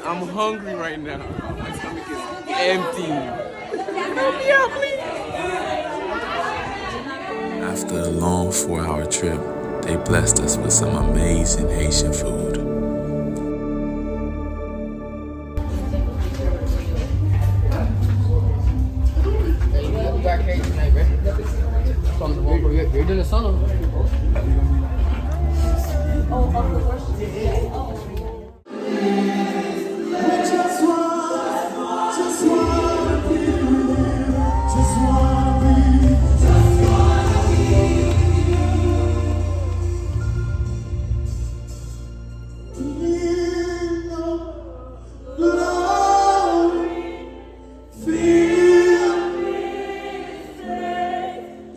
I'm hungry right now. My stomach is empty. Help me out, please. After a long 4-hour trip, they blessed us with some amazing Haitian food. You're doing a solo.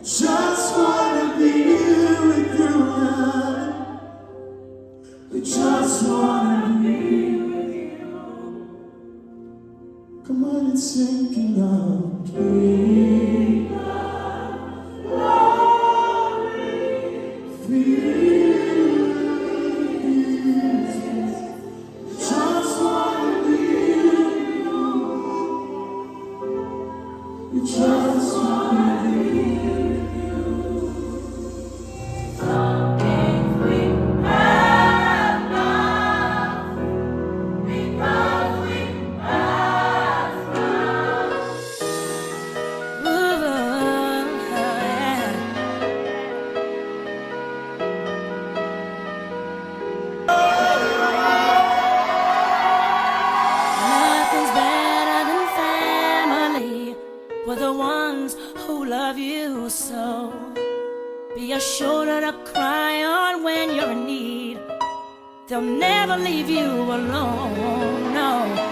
Just wanna be with you, love. We just wanna be with you. Come on and sing, King of King of Glory, feel this. Just wanna be with you. We just wanna be with you. We're the ones who love you so. Be a shoulder to cry on when you're in need. They'll never leave you alone, no.